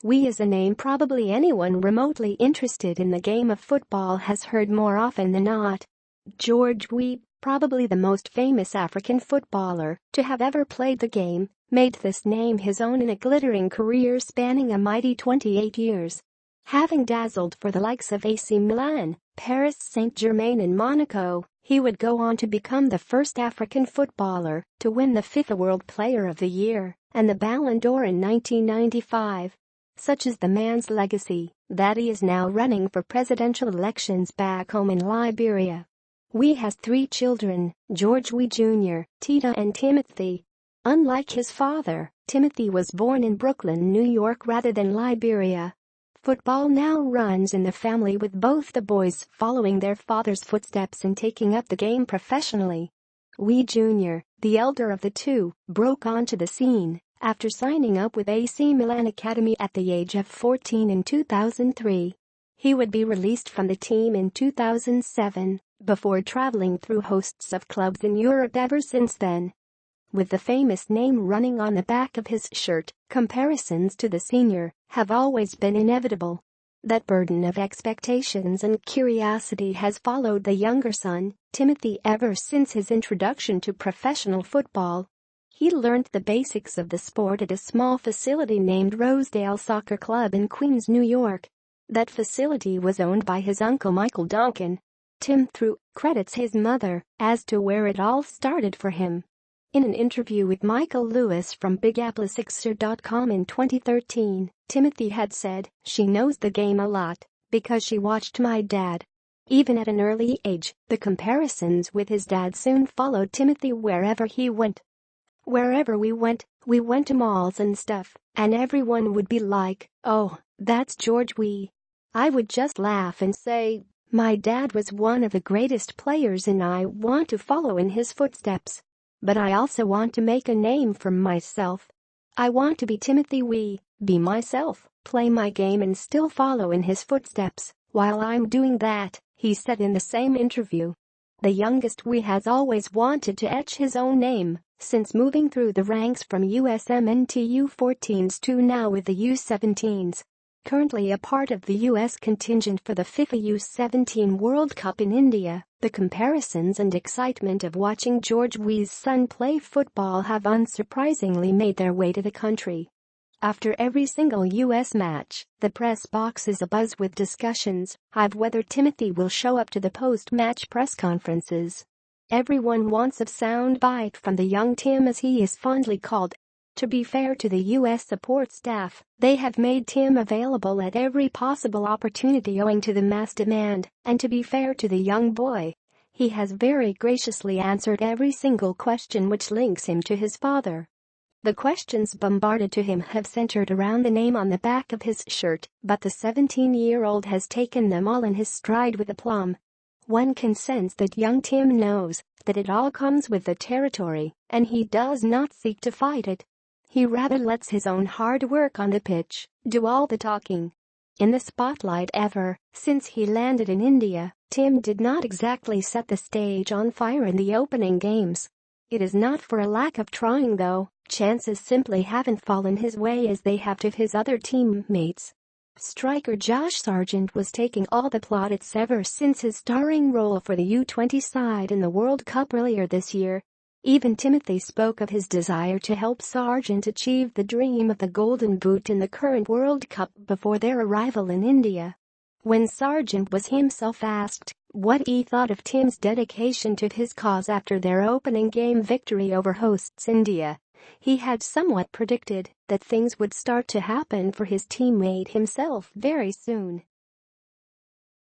Weah is a name probably anyone remotely interested in the game of football has heard more often than not. George Weah, probably the most famous African footballer to have ever played the game, made this name his own in a glittering career spanning a mighty 28 years. Having dazzled for the likes of AC Milan, Paris Saint-Germain and Monaco, he would go on to become the first African footballer to win the FIFA World Player of the Year and the Ballon d'Or in 1995. Such is the man's legacy that he is now running for presidential elections back home in Liberia. Weah has 3 children, George Weah Jr., Tita and Timothy. Unlike his father, Timothy was born in Brooklyn, New York rather than Liberia. Football now runs in the family with both the boys following their father's footsteps and taking up the game professionally. Weah Jr., the elder of the two, broke onto the scene after signing up with AC Milan Academy at the age of 14 in 2003. He would be released from the team in 2007, before traveling through hosts of clubs in Europe ever since then. With the famous name running on the back of his shirt, comparisons to the senior have always been inevitable. That burden of expectations and curiosity has followed the younger son, Timothy, ever since his introduction to professional football. He learned the basics of the sport at a small facility named Rosedale Soccer Club in Queens, New York. That facility was owned by his uncle Michael Duncan. Tim credits his mother as to where it all started for him. In an interview with Michael Lewis from BigAppleSixer.com in 2013, Timothy had said, "She knows the game a lot because she watched my dad." Even at an early age, the comparisons with his dad soon followed Timothy wherever he went. "Wherever we went to malls and stuff, and everyone would be like, 'Oh, that's George Weah.' I would just laugh and say, 'My dad was one of the greatest players and I want to follow in his footsteps. But I also want to make a name for myself. I want to be Timothy Weah, be myself, play my game and still follow in his footsteps while I'm doing that," he said in the same interview. The youngest Weah has always wanted to etch his own name since moving through the ranks from USMNT U14s to now with the U17s. Currently a part of the U.S. contingent for the FIFA U17 World Cup in India, the comparisons and excitement of watching George Weah's son play football have unsurprisingly made their way to the country. After every single U.S. match, the press box is abuzz with discussions of whether Timothy will show up to the post-match press conferences. Everyone wants a soundbite from the young Tim, as he is fondly called. To be fair to the U.S. support staff, they have made Tim available at every possible opportunity owing to the mass demand, and to be fair to the young boy, he has very graciously answered every single question which links him to his father. The questions bombarded to him have centered around the name on the back of his shirt, but the 17-year-old has taken them all in his stride with aplomb. One can sense that young Tim knows that it all comes with the territory, and he does not seek to fight it. He rather lets his own hard work on the pitch do all the talking. In the spotlight ever since he landed in India, Tim did not exactly set the stage on fire in the opening games. It is not for a lack of trying though, chances simply haven't fallen his way as they have to his other teammates. Striker Josh Sargent was taking all the plaudits ever since his starring role for the U20 side in the World Cup earlier this year. Even Timothy spoke of his desire to help Sargent achieve the dream of the Golden Boot in the current World Cup before their arrival in India. When Sargent was himself asked what he thought of Tim's dedication to his cause after their opening game victory over hosts India, he had somewhat predicted that things would start to happen for his teammate himself very soon.